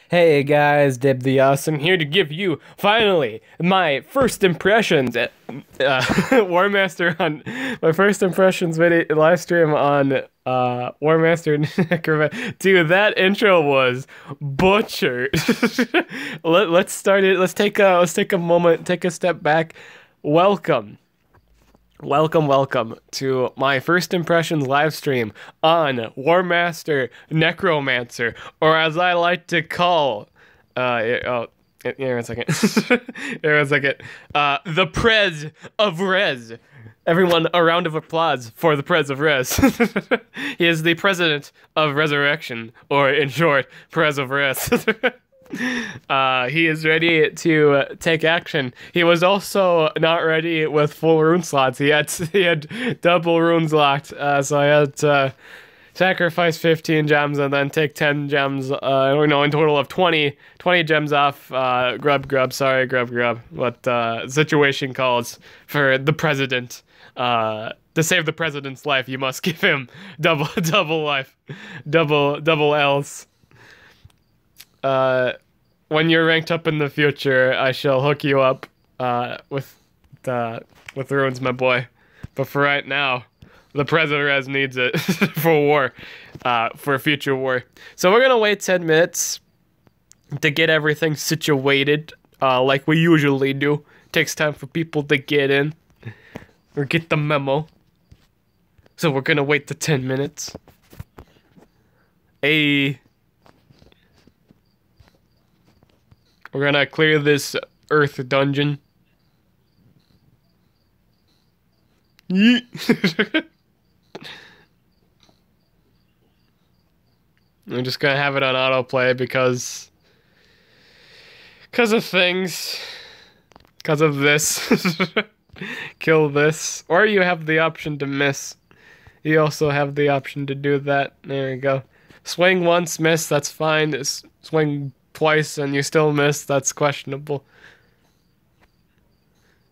Hey guys, Dib the Awesome here to give you finally my first impressions at Warmaster on my first impressions video live stream on Warmaster Necromancer. Dude, that intro was butchered. Let's start it. Let's take a moment, take a step back. Welcome. Welcome to my first impressions live stream on Warmaster Necromancer, or as I like to call, here one second, here one second, the Prez of Rez. Everyone, a round of applause for the Prez of Rez. He is the president of Resurrection, or in short, Prez of Rez. He is ready to take action. He was also not ready with full rune slots. He had double runes locked. So I had to sacrifice 15 gems and then take 10 gems. In total of 20 gems off. Grub. Sorry, grub. What situation calls for the president. To save the president's life, you must give him double life, double L's. When you're ranked up in the future, I shall hook you up with runes, my boy. But for right now, the Prez needs it for war, for future war. So we're gonna wait 10 minutes to get everything situated, like we usually do. Takes time for people to get in or get the memo. So we're gonna wait the 10 minutes. Hey. We're gonna clear this Earth dungeon. Yeet. I'm just gonna have it on autoplay because of things. Because of this. Kill this. Or you have the option to miss. You also have the option to do that. There we go. Swing once, miss, that's fine. Swing twice and you still miss, that's questionable.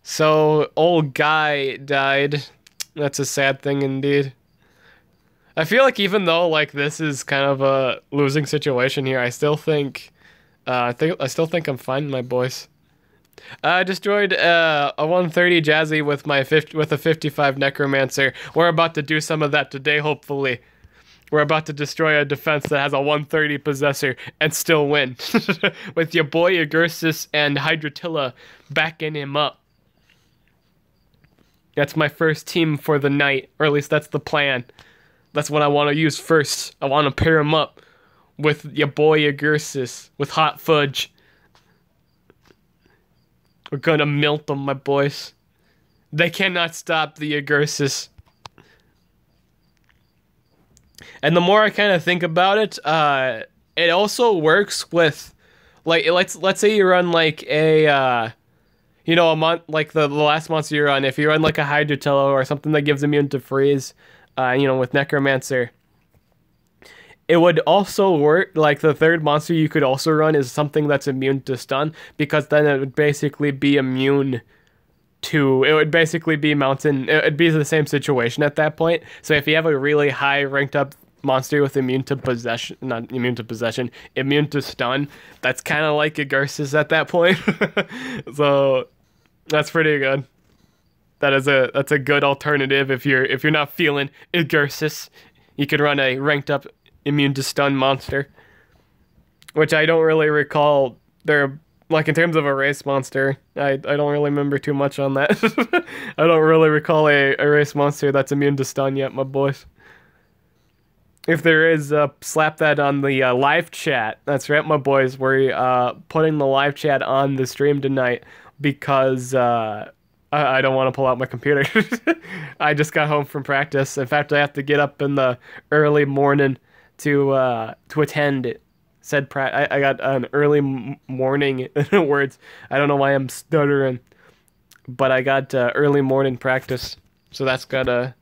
So, old guy died. That's a sad thing indeed. I feel like even though like this is kind of a losing situation here, I still think I still think I'm fine, my boys. I destroyed a 130 Jazzy with a 55 Necromancer. We're about to do some of that today, hopefully. We're about to destroy a defense that has a 130 Possessor and still win. With your boy Agursis and Hydratilla backing him up. That's my first team for the night, or at least that's the plan. That's what I want to use first. I want to pair him up with your boy Agursis, with Hot Fudge. We're gonna melt them, my boys. They cannot stop the Agursis. And the more I kind of think about it, it also works with, like, let's say you run like a, a like the last monster you run. If you run like a Hydratilla or something that gives immune to freeze, with Necromancer, it would also work. Like the third monster you could also run is something that's immune to stun, because then it would basically be immune to, it would basically be mountain, it would be the same situation at that point. So if you have a really high ranked up monster with immune to possession, not immune to possession, immune to stun, that's kind of like Agursis at that point. So that's pretty good. That's a good alternative if you're not feeling Agursis. You could run a ranked up immune to stun monster, which I don't really recall. They're like, in terms of a race monster, I don't really remember too much on that. I don't really recall a race monster that's immune to stun yet, my boys. If there is, slap that on the live chat. That's right, my boys. We're putting the live chat on the stream tonight because I don't want to pull out my computer. I just got home from practice. In fact, I have to get up in the early morning to attend it. I got an early morning words. I don't know why I'm stuttering, but I got early morning practice, so that's gotta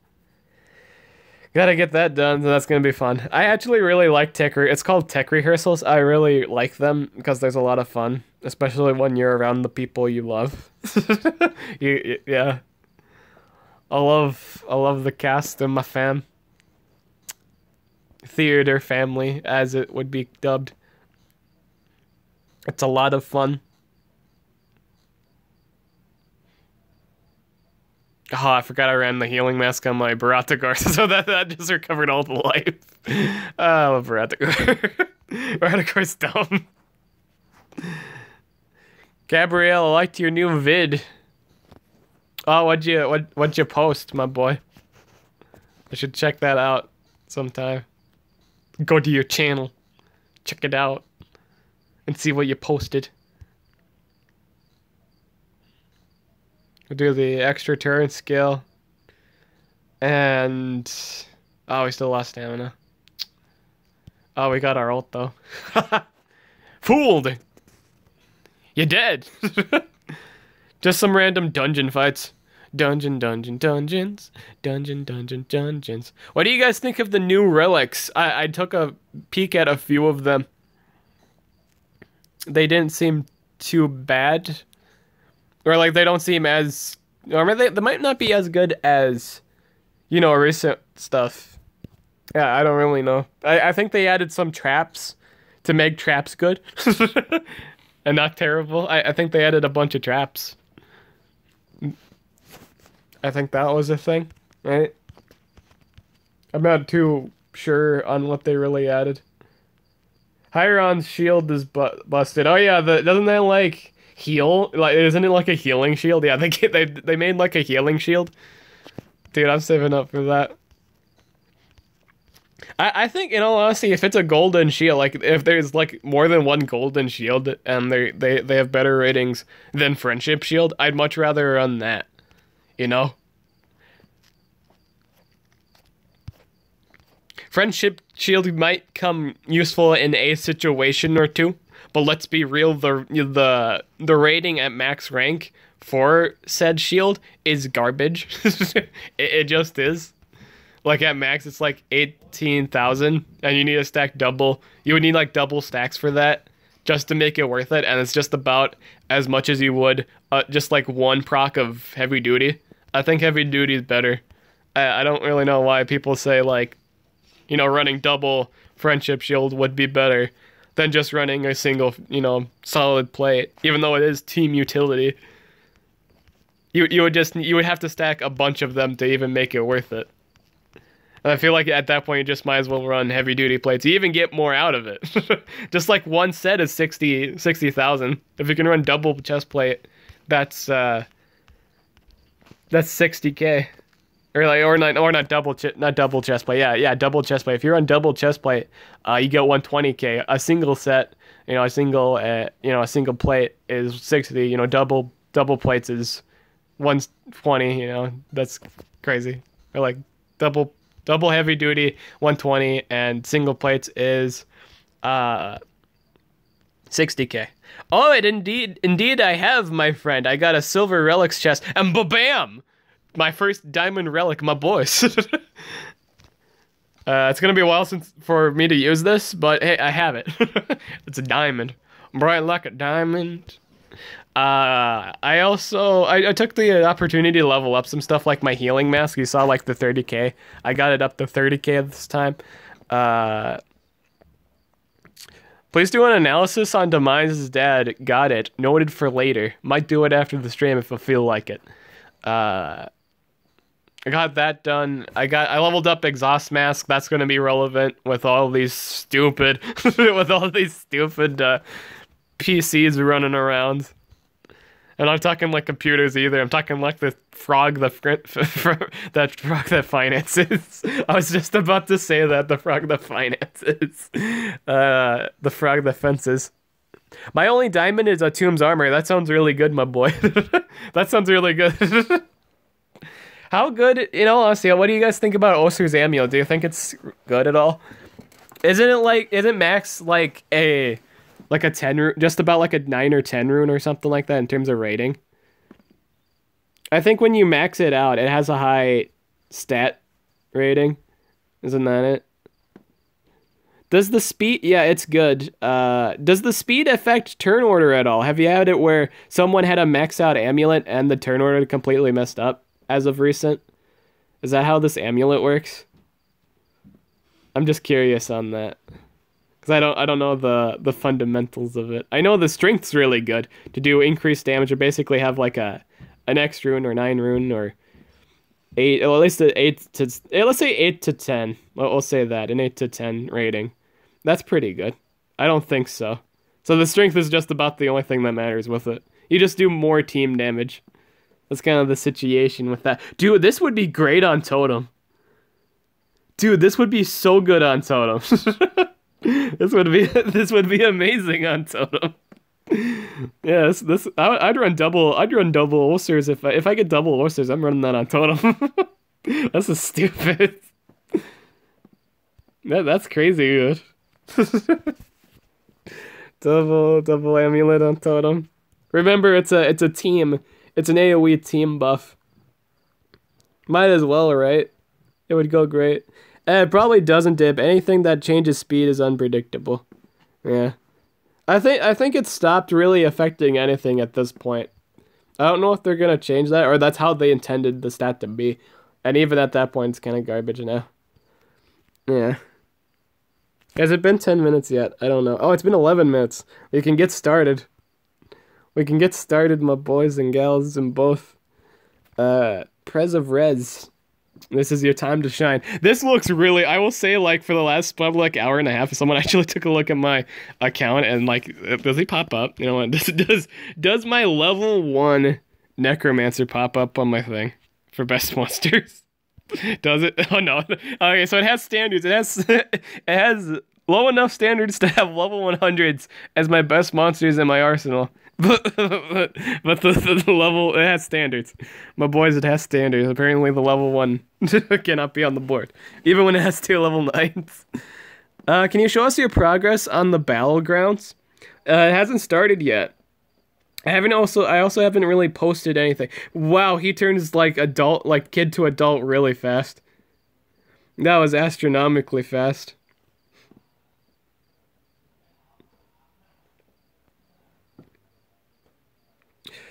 get that done. So that's gonna be fun. I actually really like it's called tech rehearsals. I really like them because there's a lot of fun, especially when you're around the people you love. Yeah, I love the cast and my fam. Theater family, as it would be dubbed. It's a lot of fun. Oh, I forgot I ran the healing mask on my Baratagar, so that just recovered all the life. Oh, Baratagar. Baratagar's dumb. Gabrielle, I liked your new vid. Oh, what'd you post, my boy? I should check that out sometime. Go to your channel, check it out, and see what you posted. We'll do the extra turn skill. And oh, we still lost stamina. Oh, we got our ult though. Fooled! You're dead! Just some random dungeon fights. Dungeons. What do you guys think of the new relics? I took a peek at a few of them. They didn't seem too bad. Or like they don't seem as... Or they might not be as good as, you know, recent stuff. Yeah, I don't really know. I think they added some traps to make traps good. And not terrible. I think they added a bunch of traps. I think that was a thing, right? I'm not too sure on what they really added. Hiron's shield is busted. Oh yeah, doesn't that like heal? Like, isn't it like a healing shield? Yeah, they made like a healing shield. Dude, I'm saving up for that. I think, in all honesty, if it's a golden shield, like if there's like more than one golden shield and they have better ratings than friendship shield, I'd much rather run that. You know? Friendship shield might come useful in a situation or two, but let's be real, the rating at max rank for said shield is garbage. It just is. Like at max it's like 18,000 and you need to stack double. You would need like double stacks for that just to make it worth it, and it's just about as much as you would just like one proc of heavy duty. I think heavy duty is better. I don't really know why people say like, you know, running double friendship shield would be better than just running a single, you know, solid plate, even though it is team utility. You would have to stack a bunch of them to even make it worth it. And I feel like at that point you just might as well run heavy duty plates. You even get more out of it. Just like one set is 60,000. If you can run double chest plate, that's 60k. Or not double chest plate. Yeah, double chest plate. If you run double chest plate, you get 120k. A single set, you know, a single plate is 60. You know, double plates is 120. You know, that's crazy. Or like double heavy duty 120 and single plates is 60k. Oh, it indeed I have, my friend. I got a silver relics chest and bam! My first diamond relic, my boys. It's gonna be a while for me to use this, but hey, I have it. It's a diamond. Bright like a diamond. I took the opportunity to level up some stuff like my healing mask. You saw like the 30k. I got it up to 30k this time. Please do an analysis on Demise's dad. Got it. Noted for later. Might do it after the stream if I feel like it. I got that done. I leveled up exhaust mask. That's gonna be relevant with all these stupid PCs running around. And I'm talking like computers either. I'm talking like the frog that finances. I was just about to say that, the frog that finances. The frog that fences. My only diamond is a Tomb's armor. That sounds really good, my boy. That sounds really good. How good, you know, honestly, what do you guys think about Osur's amulet? Do you think it's good at all? Isn't max like a 10 rune, just about like a 9 or 10 rune or something like that in terms of rating? I think when you max it out, it has a high stat rating. Isn't that it? Does the speed... Yeah, it's good. Does the speed affect turn order at all? Have you had it where someone had a max out amulet and the turn order completely messed up as of recent? Is that how this amulet works? I'm just curious on that. Because I don't know the fundamentals of it. I know the strength's really good to do increased damage or basically have like an X rune or 9 rune or 8, well, at least an 8 to let's say 8 to 10. We'll say that an 8 to 10 rating. That's pretty good. I don't think so. So the strength is just about the only thing that matters with it. You just do more team damage. That's kind of the situation with that. Dude, this would be great on Totem. Dude, this would be so good on Totem. This would be amazing on Totem. Yeah, I'd run double ulcers if I get double ulcers. I'm running that on Totem. That's just stupid. That's crazy good. double amulet on Totem. Remember, it's a team. It's an AoE team buff. Might as well, right? It would go great. It probably doesn't dip. Anything that changes speed is unpredictable. Yeah. I think it's stopped really affecting anything at this point. I don't know if they're gonna change that, or that's how they intended the stat to be. And even at that point, it's kind of garbage now. Yeah. Has it been 10 minutes yet? I don't know. Oh, it's been 11 minutes. We can get started. We can get started, my boys and gals, and both. Prez of Rez. This is your time to shine. This looks really, I will say, like, for the last probably like hour and a half, someone actually took a look at my account and, like, does he pop up? You know what? Does my level 1 Necromancer pop up on my thing for best monsters? Does it? Oh, no. Okay, so it has standards. It has low enough standards to have level 100s as my best monsters in my arsenal. But the level, it has standards. My boys, it has standards. Apparently the level 1 cannot be on the board. Even when it has 2 level 9s. Can you show us your progress on the battlegrounds? It hasn't started yet. I also haven't really posted anything. Wow, he turns like kid to adult really fast. That was astronomically fast.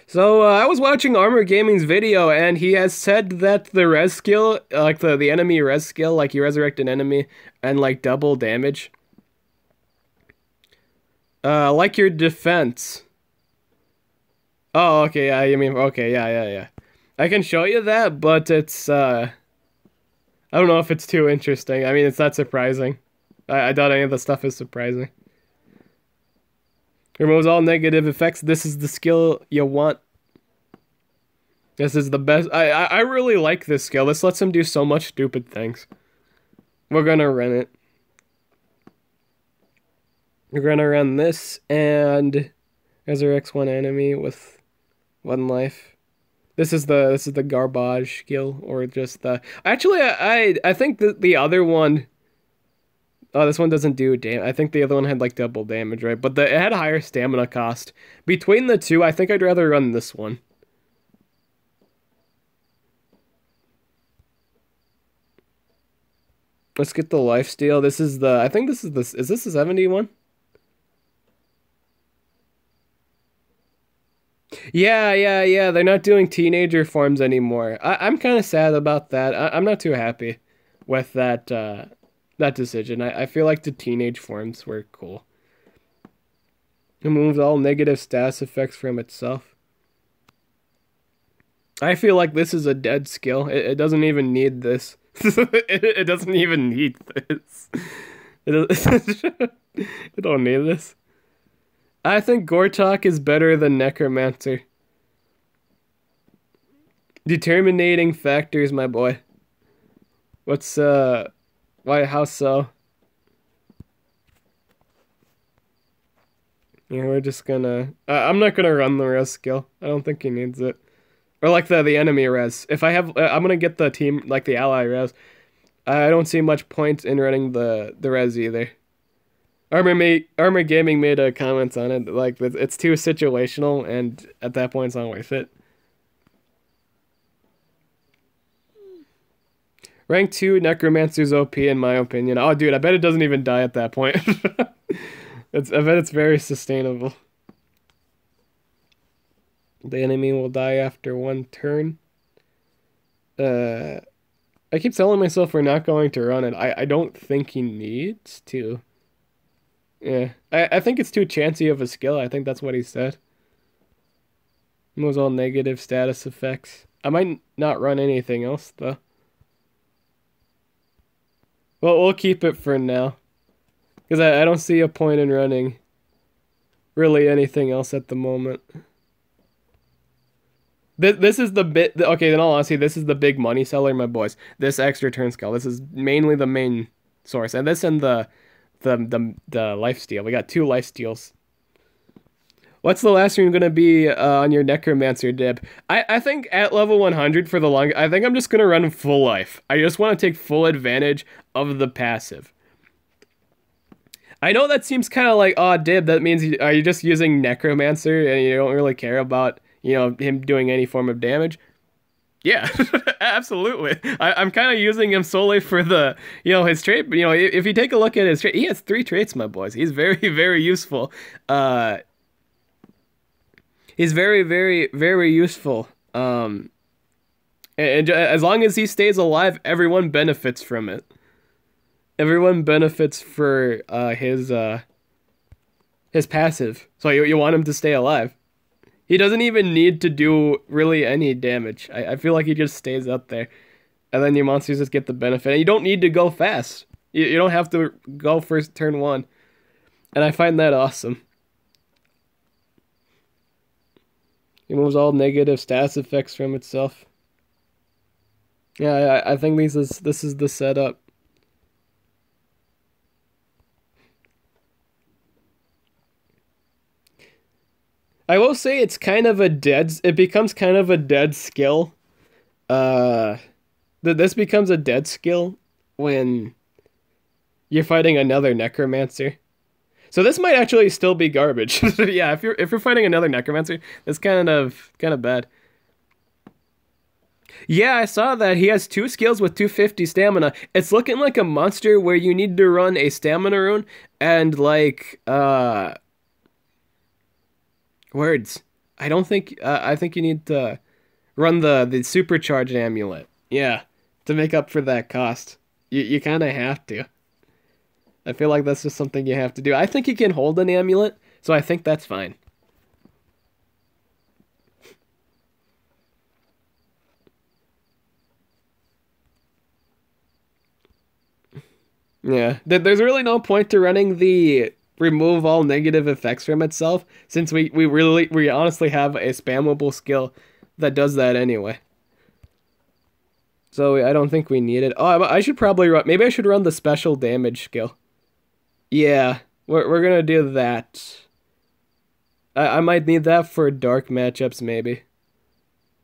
So, I was watching Armor Gaming's video, and he has said that the res skill, like the enemy res skill, like you resurrect an enemy and like double damage. Like your defense. Oh, okay, yeah, you mean, okay, yeah. I can show you that, but it's, I don't know if it's too interesting. I mean, it's not surprising. I doubt any of the stuff is surprising. Removes all negative effects. This is the skill you want. This is the best. I really like this skill. This lets him do so much stupid things. We're gonna run it. We're gonna run this and resurrects one enemy with 1 life. This is the garbage skill, or just the. Actually, I think the other one. Oh, this one doesn't do damage. I think the other one had like double damage, right? But it had a higher stamina cost. Between the two, I think I'd rather run this one. Let's get the lifesteal. This is the. I think this is the. Is this the 71? Yeah. They're not doing teenager forms anymore. I'm kind of sad about that. I'm not too happy with that. That decision. I feel like the teenage forms were cool. It removes all negative status effects from itself. I feel like this is a dead skill. It doesn't even need this. It doesn't even need this. It don't need this. I think Gortok is better than Necromancer. Determinating factors, my boy. What's, why, how so? Yeah, we're just gonna... I'm not gonna run the res skill. I don't think he needs it. Or like the enemy res. If I have... I'm gonna get the team, like the ally res. I don't see much point in running the res either. Armor Gaming made a comment on it, like, it's too situational, and at that point it's not worth it. Rank 2 Necromancer's OP in my opinion. Oh, dude, I bet it doesn't even die at that point. I bet it's very sustainable. The enemy will die after 1 turn. I keep telling myself we're not going to run it. I don't think he needs to. Yeah. I think it's too chancy of a skill. I think that's what he said. Removes all negative status effects. I might not run anything else, though. Well, we'll keep it for now. Because I don't see a point in running really anything else at the moment. This is the bit... Okay, in all honesty, this is the big money seller, my boys. This extra turn skill. This is mainly the main source. And this and the life steal. We got 2 life steals. What's the last room going to be on your Necromancer dib? I think at level 100 for the long... I think I'm just going to run full life. I just want to take full advantage of the passive. I know that seems kind of like, oh, dib, that means are you just using Necromancer and you don't really care about, you know, him doing any form of damage? Yeah, absolutely. I'm kind of using him solely for the, you know, his trait. You know, if you take a look at his trait, he has 3 traits, my boys. He's very, very useful. He's very, very, very useful. And as long as he stays alive, everyone benefits from it. Everyone benefits for his passive. So you want him to stay alive. He doesn't even need to do really any damage. I feel like he just stays up there. And then your monsters just get the benefit. And you don't need to go fast. You don't have to go first turn 1. And I find that awesome. It removes all negative status effects from itself. Yeah, I think this is the setup. I will say it's kind of a dead... It becomes kind of a dead skill. This becomes a dead skill when you're fighting another Necromancer. So this might actually still be garbage. Yeah, if you're fighting another Necromancer, it's kind of bad. Yeah, I saw that. He has 2 skills with 250 stamina. It's looking like a monster where you need to run a stamina rune and like words. I don't think I think you need to run the supercharged amulet. Yeah, to make up for that cost. You kind of have to. I feel like that's just something you have to do. I think you can hold an amulet, so I think that's fine. Yeah, there's really no point to running the remove all negative effects from itself, since we honestly have a spammable skill that does that anyway. So I don't think we need it. Oh, I should probably run... Maybe I should run the special damage skill. Yeah, we're gonna do that. I might need that for dark matchups, maybe.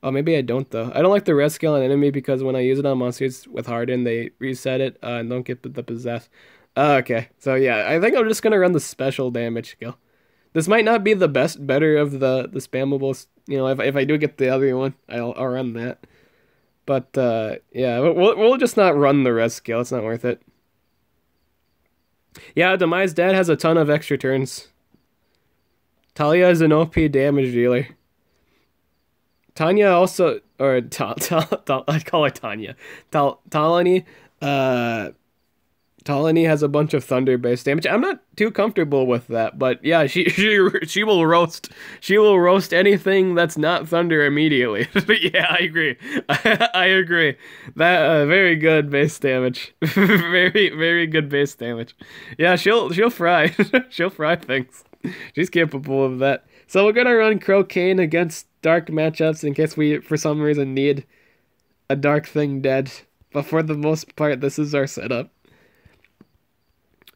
Oh, maybe I don't, though. I don't like the red skill on enemy because when I use it on monsters with Harden, they reset it and don't get the possess. Okay, so yeah, I think I'm just gonna run the special damage skill. This might not be the better of the spammables. You know, if I do get the other one, I'll run that. But yeah, we'll just not run the res skill. It's not worth it. Yeah, Demise Dad has a ton of extra turns. Talia is an OP damage dealer. Tanya also, or I call her Tanya. Talani has a bunch of thunder-based damage. I'm not too comfortable with that, but yeah, she will roast. She will roast anything that's not thunder immediately. Yeah, I agree. I agree. That very good base damage. very good base damage. Yeah, she'll fry. She'll fry things. She's capable of that. So we're gonna run Crocaine against dark matchups in case we, for some reason, need a dark thing dead. But for the most part, this is our setup.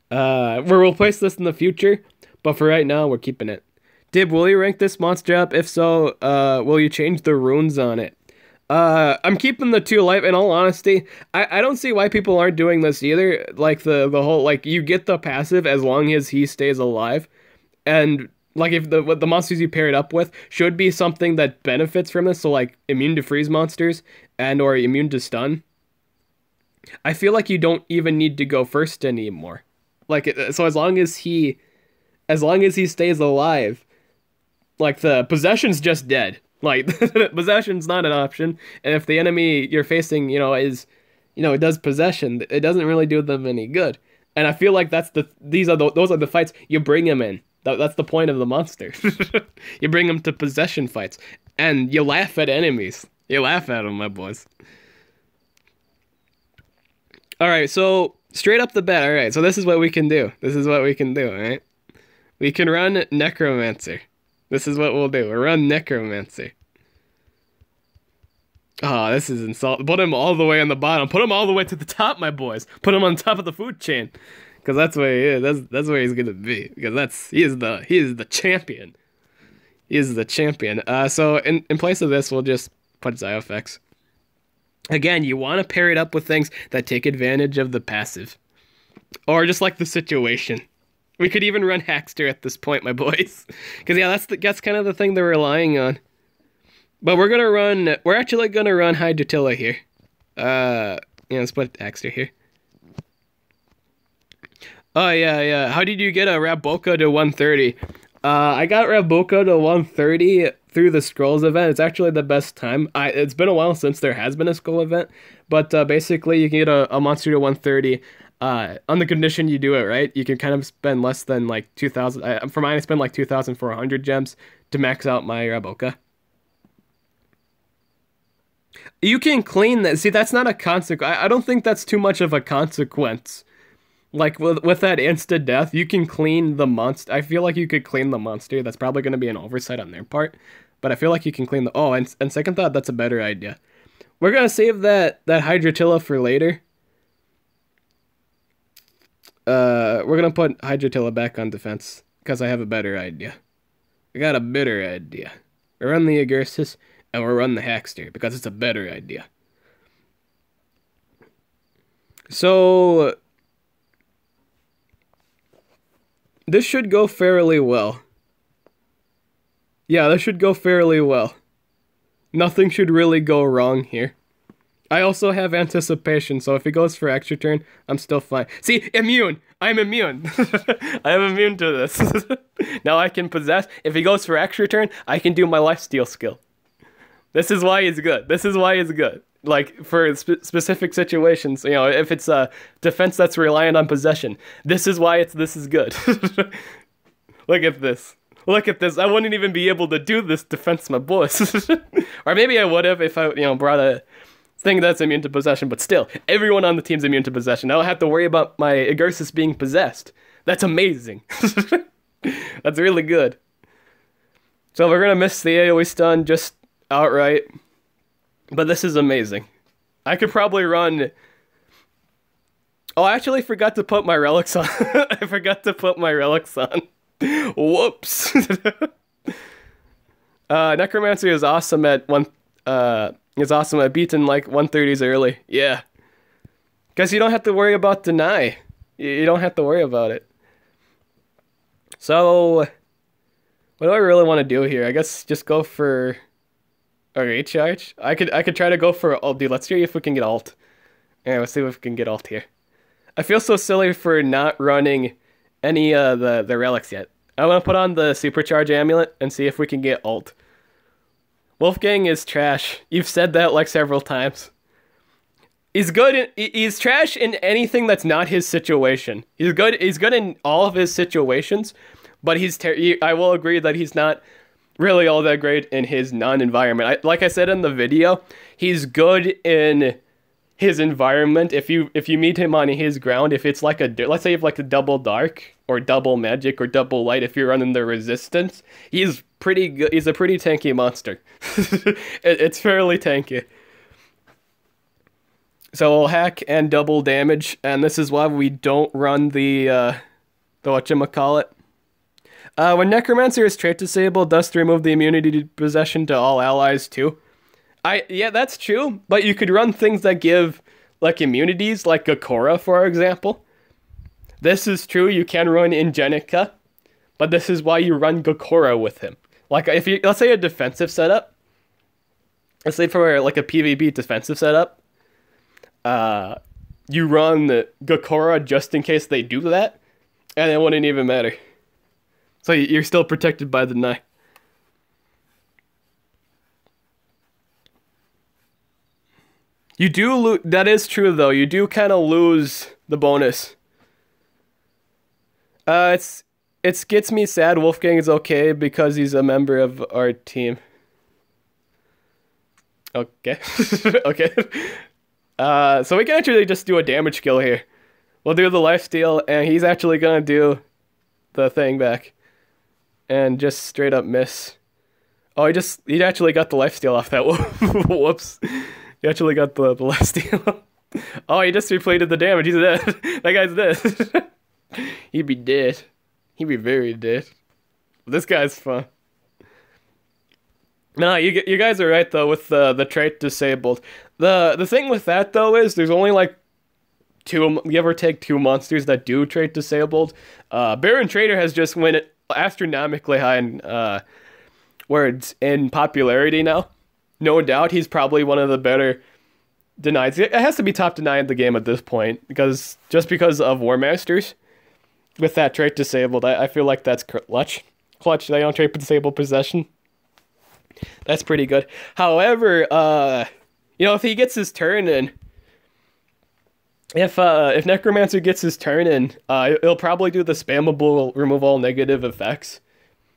We'll replace this in the future, but for right now, we're keeping it. Dib, will you rank this monster up? If so, will you change the runes on it? I'm keeping the 2 life. In all honesty, I don't see why people aren't doing this either. Like the whole, like, you get the passive as long as he stays alive, and like if the monsters you pair it up with should be something that benefits from this, so like immune to freeze monsters and or immune to stun. I feel like you don't even need to go first anymore. Like, so as long as he stays alive, like the possession's just dead. Like possession's not an option, and if the enemy you're facing, you know, is, you know, it does possession, it doesn't really do them any good. And I feel like those are the fights you bring him in. That's the point of the monster. You bring him to possession fights, and you laugh at enemies. You laugh at them, my boys. All right, so straight up the bat. All right, so this is what we can do. This is what we can do. All right, we can run Necromancer. This is what we'll do. We'll run Necromancer. Oh, this is insult. Put him all the way on the bottom. Put him all the way to the top, my boys. Put him on top of the food chain, because that's where he is. That's where he's gonna be. Because he is the champion. He is the champion. So in place of this, we'll just put Zyofex. Again, you want to pair it up with things that take advantage of the passive, or just like the situation. We could even run Hackster at this point, my boys. Because yeah, that's kind of the thing they're relying on. But we're actually gonna run Hydrotilla here. Yeah, let's put Hackster here. Oh yeah. How did you get a Raboka to 130? I got Raboka to 130 through the Scrolls event. It's actually the best time. It's been a while since there has been a Scroll event, but basically you can get a monster to 130 on the condition you do it right. You can kind of spend less than like 2,000. For mine, I spend like 2,400 gems to max out my Raboka. You can clean that. See, that's not a consequence. I don't think that's too much of a consequence. Like, with that insta-death, you can clean the monster. I feel like you could clean the monster. That's probably going to be an oversight on their part. But I feel like you can clean the... Oh, and second thought, that's a better idea. We're going to save that Hydrotilla for later. We're going to put Hydrotilla back on defense, because I have a better idea. I got a better idea. We run the Agursis, and we'll run the Hackster, because it's a better idea. So... this should go fairly well. Yeah, this should go fairly well. Nothing should really go wrong here. I also have anticipation, so if he goes for extra turn, I'm still fine. See, immune! I'm immune! I am immune to this. Now I can possess. If he goes for extra turn, I can do my lifesteal skill. This is why he's good. This is why he's good. Like, for specific situations, you know, if it's a defense that's reliant on possession, this is why this is good. Look at this. Look at this. I wouldn't even be able to do this defense, my boys. Or maybe I would have if I, brought a thing that's immune to possession, but still, everyone on the team's immune to possession. I don't have to worry about my Agursis being possessed. That's amazing. That's really good. So we're gonna miss the AoE stun just outright. But this is amazing. I could probably run... Oh, I actually forgot to put my relics on. I forgot to put my relics on. Whoops. Necromancy is awesome at beating like 130s early. Yeah. Because you don't have to worry about deny. You don't have to worry about it. So, what do I really want to do here? I guess just go for... a recharge? I could try to go for ult. Dude, let's see if we can get ult. Yeah, let's see if we can get ult here. I feel so silly for not running any the relics yet. I want to put on the supercharge amulet and see if we can get ult. Wolfgang is trash. You've said that like several times. He's good. He's trash in anything that's not his situation. He's good. He's good in all of his situations, but I will agree that he's not really all that great in his non-environment. Like I said in the video, he's good in his environment. If you meet him on his ground, if it's like let's say if like a double dark or double magic or double light, if you're running the resistance, he's pretty good. He's a pretty tanky monster. It's fairly tanky. So we'll hack and double damage, and this is why we don't run the whatchamacallit. When Necromancer is trait disabled, thus to remove the immunity to possession to all allies too. Yeah, that's true, but you could run things that give like immunities, like Gakora, for example. This is true, you can run Ingenica, but this is why you run Gakora with him. Like if you, let's say a defensive setup, let's say for like a PvP defensive setup, you run Gakora just in case they do that, and it wouldn't even matter. So you're still protected by the knife. You do lose. That is true, though. You do kind of lose the bonus. It's gets me sad. Wolfgang is okay because he's a member of our team. Okay. Okay. So we can actually just do a damage kill here. We'll do the lifesteal, and he's actually gonna do the thing back. And just straight up miss. Oh, he actually got the lifesteal off that. Whoops. He actually got the lifesteal. Oh, he just repleted the damage. He's dead. That guy's dead. He'd be dead. He'd be very dead. This guy's fun. No, you guys are right though with the trait disabled. The thing with that though is there's only like give or take 2 monsters that do trait disabled. Baron Trader has just went astronomically high in words in popularity now. No doubt he's probably one of the better denies. It has to be top denied the game at this point because of warmasters with that trait disabled. I feel like that's clutch. They don't trait disable possession. That's pretty good. However, if he gets his turn in, if Necromancer gets his turn in, he'll probably do the spammable remove all negative effects.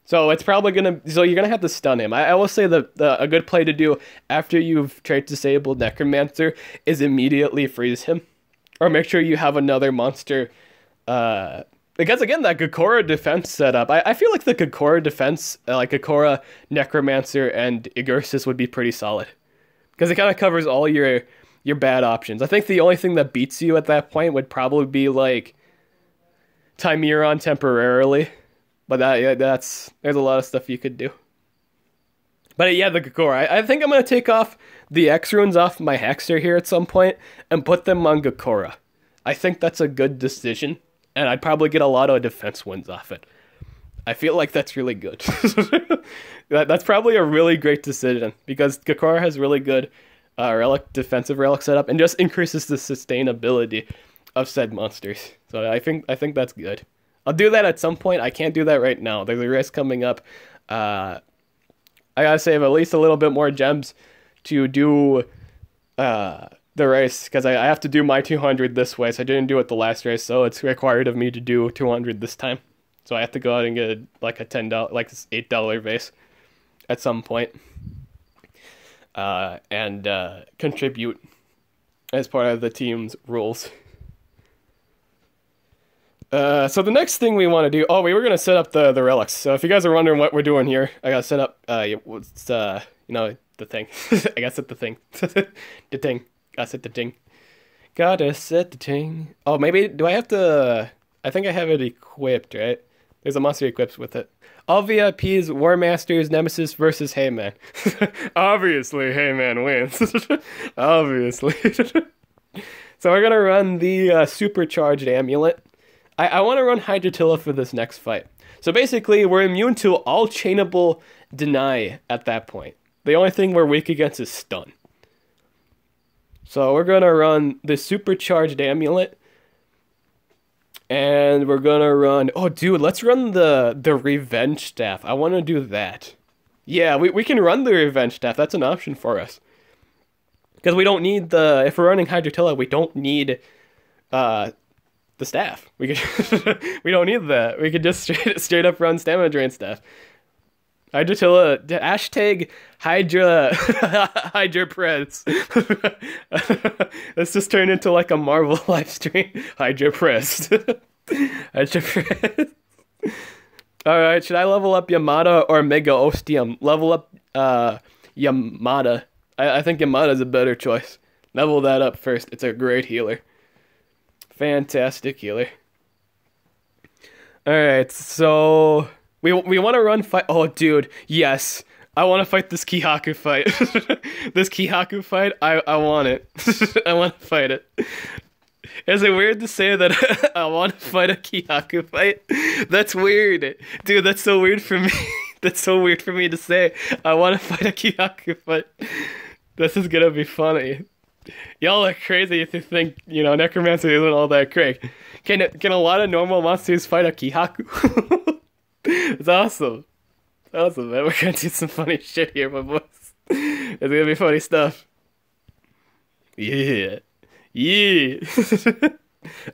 So it's probably you're gonna have to stun him. I will say that a good play to do after you've trait disabled Necromancer is immediately freeze him, or make sure you have another monster. Because again, that Gakora defense setup, I feel like the Gakora defense, like Gakora, Necromancer, and Igursis would be pretty solid. Because it kind of covers all your bad options. I think the only thing that beats you at that point would probably be like Timeron temporarily. But there's a lot of stuff you could do. But yeah, the Gakora. I think I'm going to take off the X runes off my Hexer here at some point and put them on Gakora. I think that's a good decision. And I'd probably get a lot of defense wins off it. I feel like that's really good. That's probably a really great decision. Because Gakora has really good defensive relic setup. And just increases the sustainability of said monsters. So I think that's good. I'll do that at some point. I can't do that right now. There's a race coming up. I gotta save at least a little bit more gems to do the race, because I have to do my 200 this way, so I didn't do it the last race, so it's required of me to do 200 this time. So I have to go out and get like a $10, like this $8 vase at some point, and contribute as part of the team's rules. So the next thing we want to do, we were going to set up the relics. So if you guys are wondering what we're doing here, I got to set up, the thing. I got to set the thing. The thing. Gotta set the thing. Gotta set the thing. Oh, maybe, do I have to, I think I have it equipped, right? There's a monster equipped with it. All VIPs, Warmasters, Nemesis versus Heyman. Obviously, Heyman wins. Obviously. So we're going to run the supercharged amulet. I want to run Hydratilla for this next fight. So basically, we're immune to all chainable deny at that point. The only thing we're weak against is stun. So we're going to run the supercharged amulet. And we're going to run... Oh, dude, let's run the revenge staff. I want to do that. Yeah, we can run the revenge staff. That's an option for us. Because we don't need the... If we're running Hydratilla, we don't need... the staff. We don't need that. We could just straight up run stamina drain staff. Hydratilla, hashtag Hydra Prez. Let's just turn into like a Marvel live stream. Hydra Prez. Hydra Prez. Alright, should I level up Yamada or Mega Ostium? Level up Yamada. I think Yamada's a better choice. Level that up first. It's a great healer. Fantastic healer. Alright, so we want to run fight. Oh, dude, yes. I want to fight this Kihaku fight. This Kihaku fight, I want it. I want to fight it. Is it weird to say that I want to fight a Kihaku fight? That's weird. Dude, that's so weird for me. That's so weird for me to say. I want to fight a Kihaku fight. This is gonna be funny. Y'all are crazy if you think, Necromancer isn't all that great. Can a lot of normal monsters fight a Kihaku? It's awesome. It's awesome, man. We're gonna do some funny shit here, my boys. It's gonna be funny stuff. Yeah. Yeah.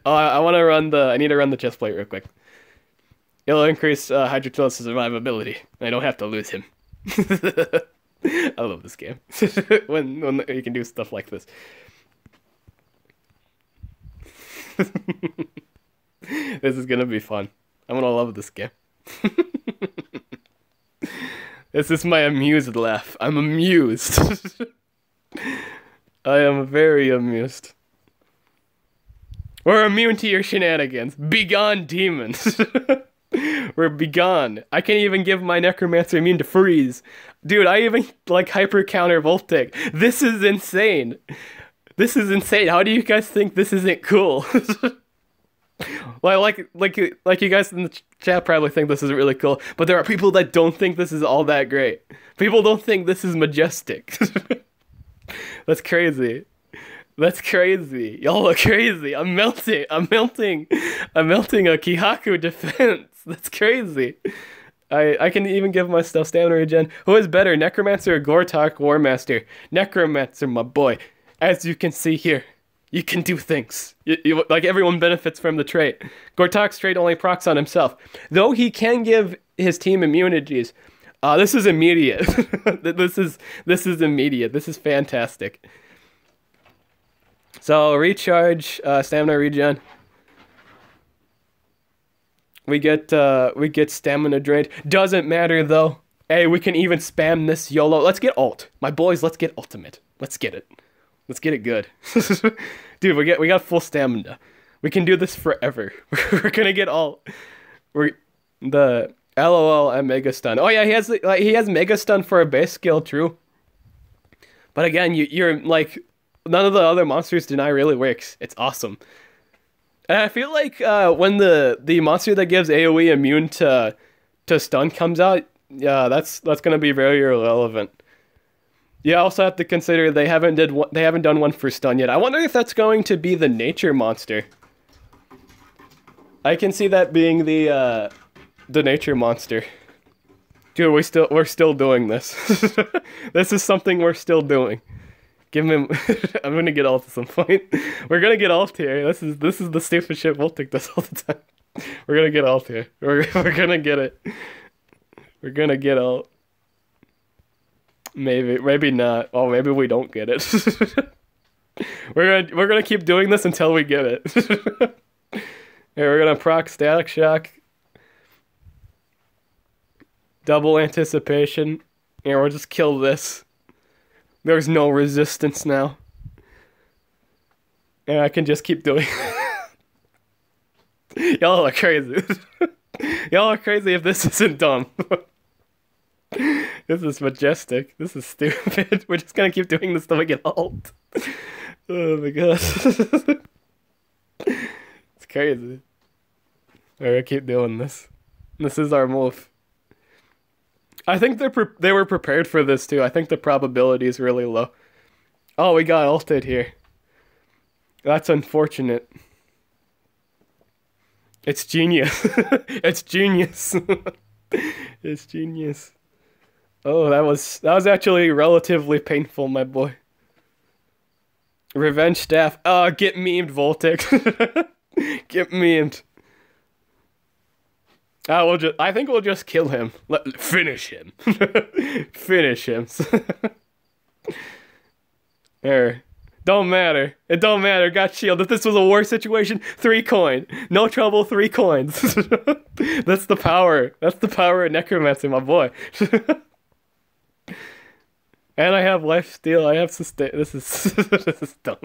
Oh, I need to run the chest plate real quick. It'll increase Hydrotilus' survivability. I don't have to lose him. I love this game. when you can do stuff like this. This is gonna be fun. I'm gonna love this game. This is my amused laugh. I'm amused. I am very amused. We're immune to your shenanigans. Begone, demons. We're begone. I can't even give my necromancer immune to freeze. Dude, I even like hyper counter Voltic. This is insane. This is insane. How do you guys think this isn't cool? like you guys in the chat probably think this is really cool, but there are people that don't think this is all that great. People don't think this is majestic. That's crazy. That's crazy. Y'all are crazy. I'm melting. I'm melting a Kihaku defense. That's crazy. I can even give myself stamina regen. Who is better, Necromancer or Gortok Warmaster? Necromancer, my boy. As you can see here, you can do things. Like, everyone benefits from the trait. Gortok's trait only procs on himself. Though he can give his team immunities. This is immediate. This is immediate. This is fantastic. So, recharge, stamina regen. We get stamina drained. Doesn't matter though. Hey, we can even spam this YOLO. Let's get ult. My boys, let's get ultimate. Let's get it. Let's get it good. Dude, we got full stamina. We can do this forever. We're gonna get ult. The LOL and Mega Stun. Oh yeah, he has Mega Stun for a base skill, true. But again, you're like, none of the other monsters deny really works. It's awesome. And I feel like when the monster that gives AoE immune to stun comes out, yeah, that's gonna be very irrelevant. You also have to consider they haven't done one for stun yet. I wonder if that's going to be the nature monster. I can see that being the nature monster. Dude, we're still doing this. This is something we're still doing. Give him. I'm gonna get ult at some point. We're gonna get ult here. This is the stupid shit Voltic does all the time. We're gonna get ult here. We're gonna get it. We're gonna get ult. Maybe not. Oh, maybe we don't get it. We're gonna keep doing this until we get it. Here, we're gonna proc Static Shock. Double anticipation. And we'll just kill this. There's no resistance now. And I can just keep doing Y'all are crazy. Y'all are crazy if this isn't dumb. This is majestic. This is stupid. We're just gonna keep doing this till we get ult. Oh my god. It's crazy. We're gonna keep doing this. This is our move. I think they were prepared for this too. I think the probability is really low. Oh, we got ulted here. That's unfortunate. It's genius. It's genius. It's genius. Oh, that was actually relatively painful, my boy. Revenge staff. Oh, get memed, Voltic. Get memed. I think we'll just kill him. Finish him. Finish him. There. Don't matter. It don't matter. Got shield. If this was a war situation, 3 coin. No trouble, 3 coins. That's the power. That's the power of Necromancy, my boy. And I have life steal. I have sustain. This is dumb.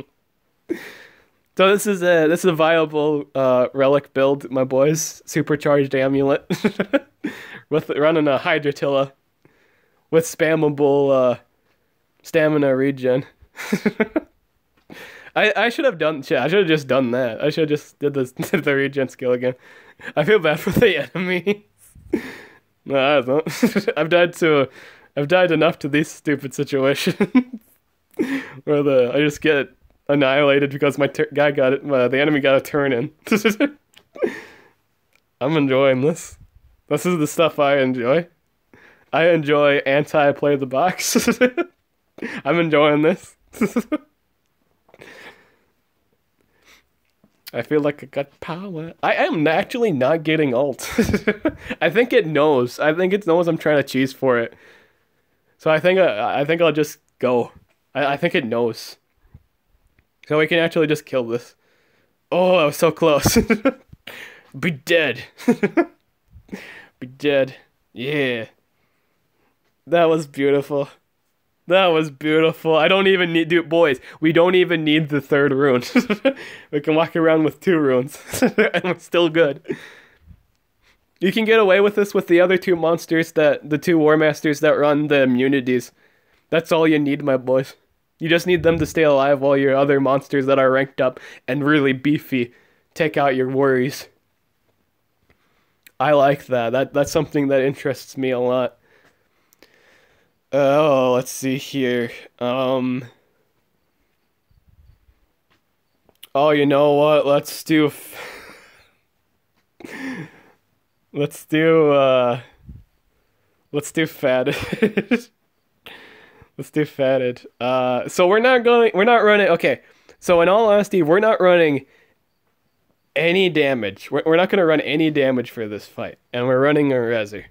So this is a viable relic build, my boys. Supercharged amulet with running a Hydratilla with spammable stamina regen. I should have done. I should have just done that. I should have just did the regen skill again. I feel bad for the enemies. No, I don't. I've died enough to these stupid situations where I just get annihilated because my guy got it. The enemy got a turn in. I'm enjoying this. This is the stuff I enjoy. I enjoy anti-play the box. I'm enjoying this. I feel like I got power. I am actually not getting ult. I think it knows. I think it knows I'm trying to cheese for it. So I think I'll just go. I think it knows. So we can actually just kill this. Oh, I was so close. Be dead. Be dead. Yeah. That was beautiful. That was beautiful. I don't even need, dude, boys, we don't even need the third rune. We can walk around with 2 runes. And we're still good. You can get away with this with the other 2 monsters the 2 warmasters that run the immunities. That's all you need, my boys. You just need them to stay alive while your other monsters that are ranked up and really beefy take out your worries. I like that. That's something that interests me a lot. Oh, let's see here. Oh, you know what? Let's do fatted. Let's do fatted. So we're not running, okay. So in all honesty, we're not running any damage. We're not gonna run any damage for this fight. And we're running a Rezer.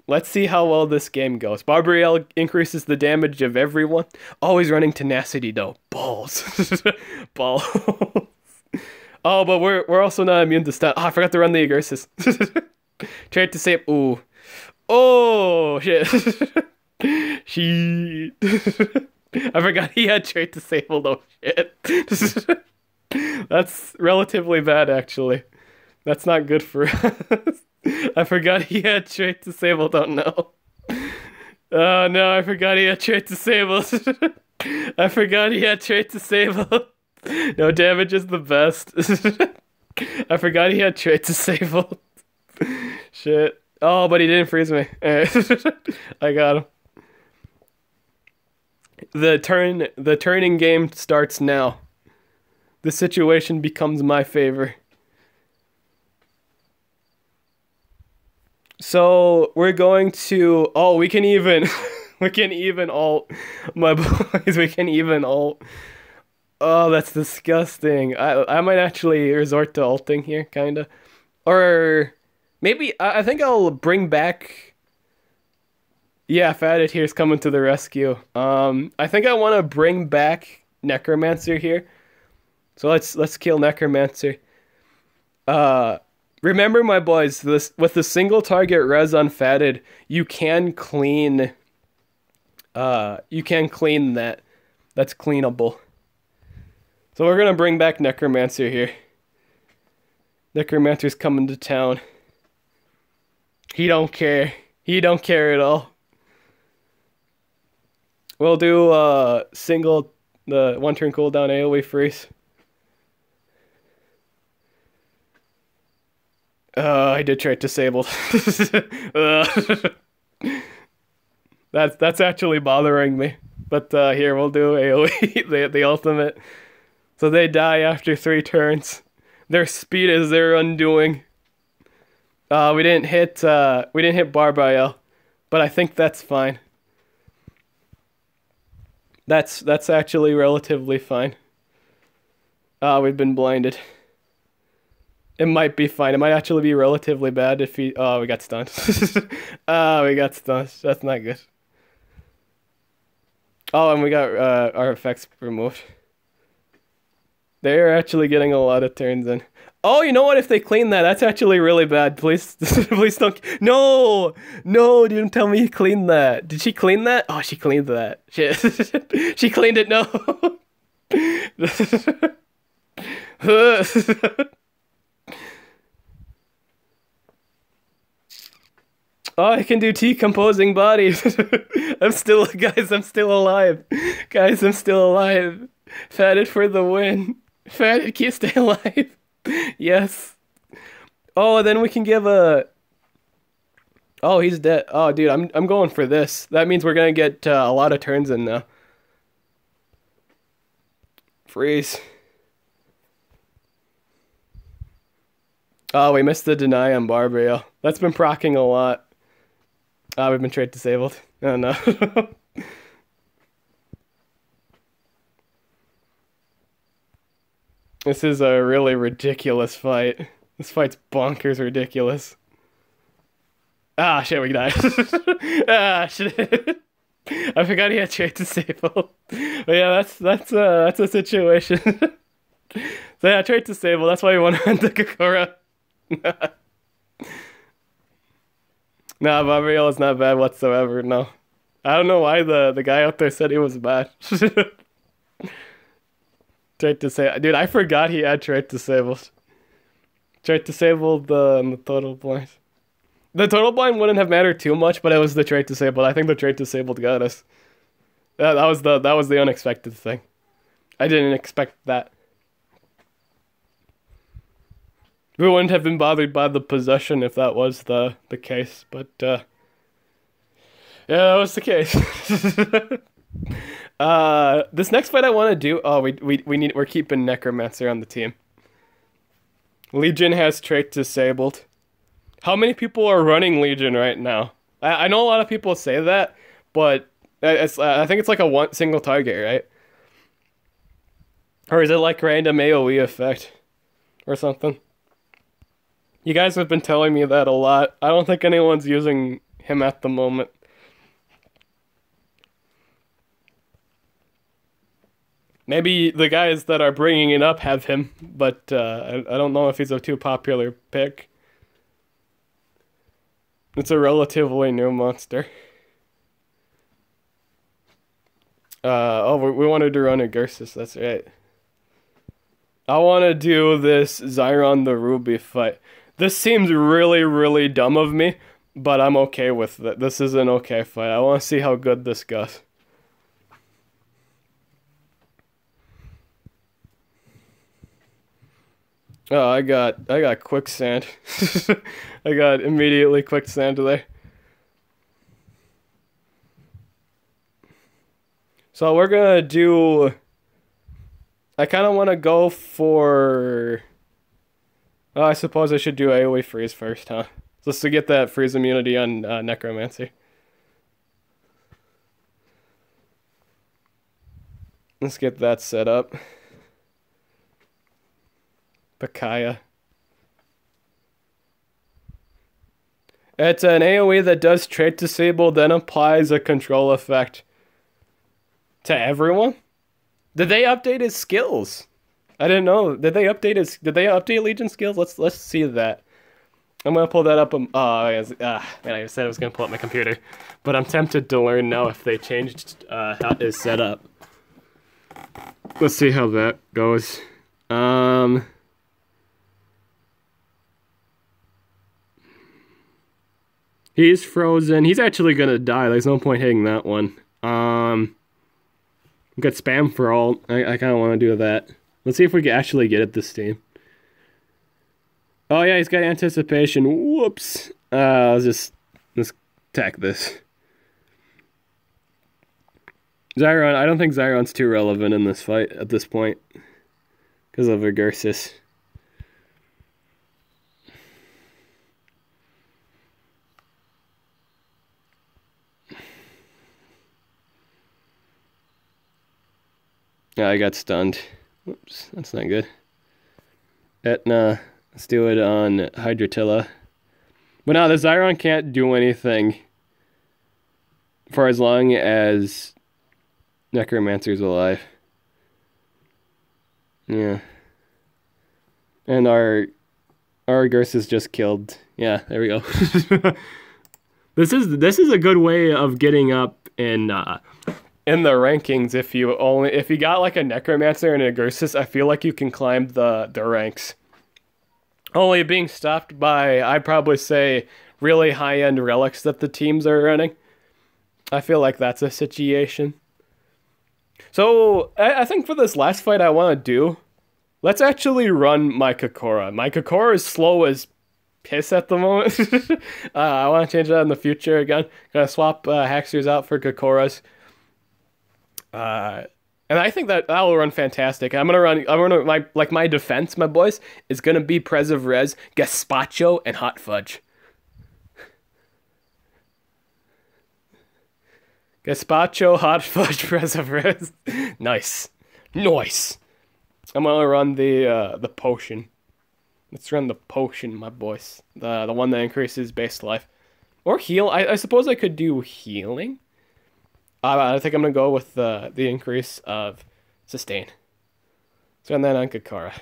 Let's see how well this game goes. Barbrielle increases the damage of everyone. Always running tenacity though. Balls. Balls. Oh, but we're also not immune to stun. Oh, I forgot to run the Agursis. Tried to save. Ooh. Oh shit. Shit. I forgot he had trait disabled. Oh shit. That's relatively bad actually. That's not good for us. I forgot he had trait disabled. Oh no. Oh no, I forgot he had trait disabled. I forgot he had trait disabled. No damage is the best. I forgot he had trait disabled. Shit. Oh, but he didn't freeze me. I got him. The turning game starts now. The situation becomes my favor. So we're going to, oh, we can even ult, my boys, we can even ult. Oh, that's disgusting. I might actually resort to ulting here, kinda. Or maybe, I think I'll bring back, yeah, Fatted here's coming to the rescue. I think I want to bring back Necromancer here. So let's kill Necromancer. Remember, my boys, this with the single target res on Fatted, you can clean that. That's cleanable. So we're gonna bring back Necromancer here. Necromancer's coming to town. He don't care. He don't care at all. We'll do the 1 turn cooldown AoE freeze. I did trait disabled. That's actually bothering me. But here we'll do AoE, the ultimate. So they die after 3 turns. Their speed is their undoing. We didn't hit Barbrielle, but I think that's fine. That's actually relatively fine. We've been blinded. It might be fine. It might actually be relatively bad if he... Oh, we got stunned. We got stunned. That's not good. Oh, and we got our effects removed. They're actually getting a lot of turns in. Oh, you know what? If they clean that, that's actually really bad. Please, please don't... No! No, didn't tell me you cleaned that. Did she clean that? Oh, she cleaned that. Shit. She cleaned it, no. Oh, I can do decomposing bodies. I'm still alive. Guys, I'm still alive. Fatted for the win. Fatted, can you stay alive? Yes. Oh, then we can give a... Oh, he's dead. Oh, dude, I'm going for this. That means we're gonna get a lot of turns in now. Freeze. Oh, we missed the deny on Barbrielle. That's been proccing a lot. We've been trait disabled. Oh no. This is a really ridiculous fight. This fight's bonkers ridiculous. Ah, shit, we died. Ah, shit. I forgot he had trait disabled. But yeah, that's a situation. So yeah, trait disabled. That's why we want to hunt the Kokora. Nah, Barbarella is not bad whatsoever. No, I don't know why the guy out there said he was bad. Trait disabled, dude. I forgot he had trait disabled. Trait disabled in the total blind. The total blind wouldn't have mattered too much, but it was the trait disabled. I think the trait disabled got us. That was the unexpected thing. I didn't expect that. We wouldn't have been bothered by the possession if that was the case, but yeah, that was the case. This next fight I want to do. Oh, we're keeping Necromancer on the team. Legion has trait disabled. How many people are running Legion right now? I know a lot of people say that, but I think it's like a single target, right? Or is it like random AoE effect or something? You guys have been telling me that a lot. I don't think anyone's using him at the moment. Maybe the guys that are bringing it up have him, but I don't know if he's a too popular pick. It's a relatively new monster. Oh, we wanted to run a Gersis, that's right. I want to do this Zyron the Ruby fight. This seems really, really dumb of me, but I'm okay with it. This is an okay fight. I want to see how good this goes. Oh, I got quicksand. I got immediately quicksand there. So we're gonna do. I kind of want to go for. Oh, I suppose I should do AoE freeze first, huh? Just to get that freeze immunity on Necromancer. Let's get that set up. Bakaya. It's an AoE that does trait disable, then applies a control effect to everyone. Did they update his skills? I didn't know. Did they update Legion skills? Let's see that. I'm gonna pull that up. Man, I said I was gonna pull up my computer, but I'm tempted to learn now if they changed how it's set up. Let's see how that goes. He's frozen. He's actually gonna die. There's no point hitting that one. Got spam for all. I kind of want to do that. Let's see if we can actually get it this team. Oh yeah, he's got anticipation. Whoops. Let's attack this. Zyron. I don't think Zyron's too relevant in this fight at this point because of Agursis. Yeah, I got stunned. Whoops, that's not good. Etna, let's do it on Hydratilla. But now the Zyron can't do anything for as long as Necromancer's alive. Yeah. And our Gurse is just killed. Yeah, there we go. This is a good way of getting up in the rankings. If you got like a Necromancer and a Gursus, I feel like you can climb the ranks. Only being stopped by, I'd probably say, really high-end relics that the teams are running. I feel like that's a situation. So, I think for this last fight I want to do, let's actually run my Kokora. My Kokora is slow as piss at the moment. I want to change that in the future again. Gonna swap Haxers out for Kokoras. And I think that will run fantastic. I'm gonna my defense, my boys, is gonna be Prez of Rez, Gazpacho, and Hot Fudge. Gazpacho, Hot Fudge, Prez of Rez. Nice. I'm gonna run the potion. Let's run the potion, my boys. The one that increases base life. Or heal. I suppose I could do healing. I think I'm gonna go with the increase of sustain. So and then on Kakara.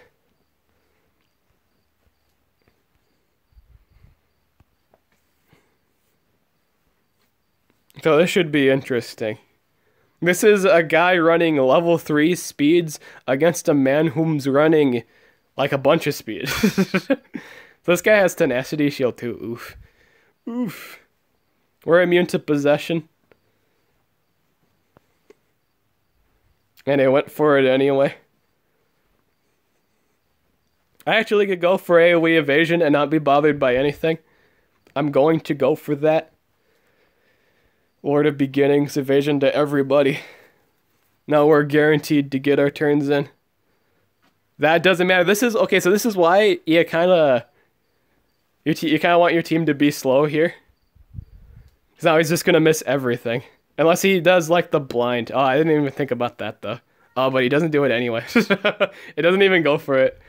So this should be interesting. This is a guy running level 3 speeds against a man whom's running like a bunch of speed. So this guy has tenacity shield too. Oof. Oof. We're immune to possession. And I went for it anyway. I actually could go for AoE evasion and not be bothered by anything. I'm going to go for that. Lord of Beginnings evasion to everybody. Now we're guaranteed to get our turns in. That doesn't matter. This is okay. So this is why you kind of want your team to be slow here. Because now he's just gonna miss everything, unless he does like the blind. Oh, I didn't even think about that though. Oh, but he doesn't do it anyway. It doesn't even go for it.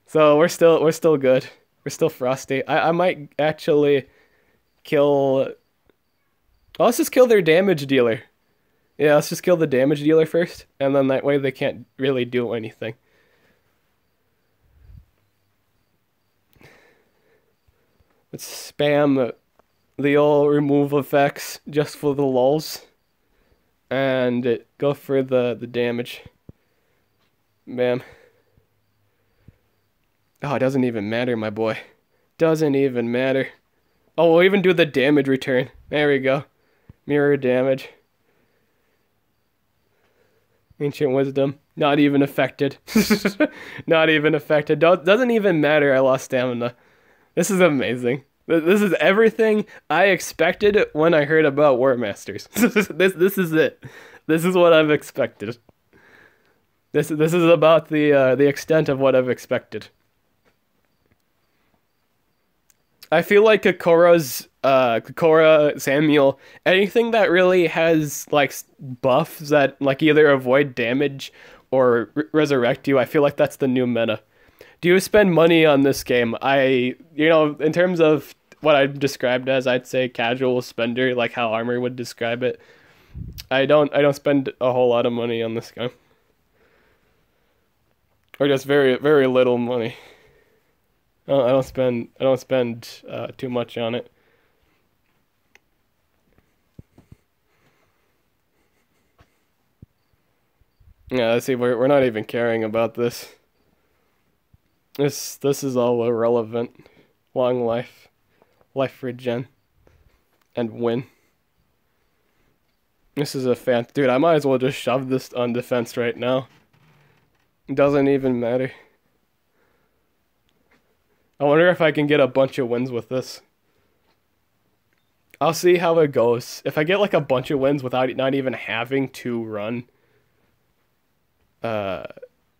So we're still good. We're still frosty. I might actually kill. Oh, let's just kill their damage dealer. Yeah, let's just kill the damage dealer first, and then that way they can't really do anything. Let's spam the old remove effects just for the lulz. And go for the damage. Bam. Oh, it doesn't even matter, my boy. Doesn't even matter. Oh, we'll even do the damage return. There we go. Mirror damage. Ancient Wisdom. Not even affected. Not even affected. Doesn't even matter I lost stamina. This is amazing. This is everything I expected when I heard about warmasters. This is it. This is what I've expected. This is about the extent of what I've expected. I feel like Kokora, Samuel, anything that really has like buffs that like either avoid damage or resurrect you, I feel like that's the new meta. Do you spend money on this game? In terms of what I've described as, I'd say casual spender, like how Armor would describe it. I don't spend a whole lot of money on this game. Or just very, very little money. I don't spend too much on it. Yeah, let's see. We're not even caring about this. This is all irrelevant. Long life regen, and win. This is a dude. I might as well just shove this on defense right now. It doesn't even matter. I wonder if I can get a bunch of wins with this. I'll see how it goes. If I get like a bunch of wins without not even having to run, maybe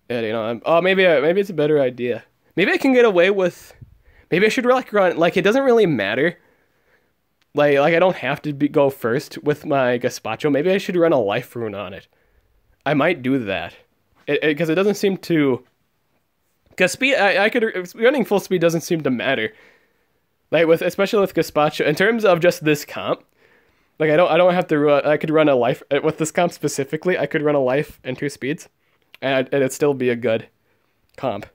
it's a better idea. Maybe I can get away with. Maybe I should like run. Like it doesn't really matter. Like I don't have to go first with my Gazpacho. Maybe I should run a life rune on it. I might do that, because it doesn't seem to. Because speed, I could running full speed doesn't seem to matter. Like especially with Gazpacho, in terms of just this comp, like I don't have to run. I could run a life with this comp specifically. I could run a life and 2 speeds, and it'd still be a good comp.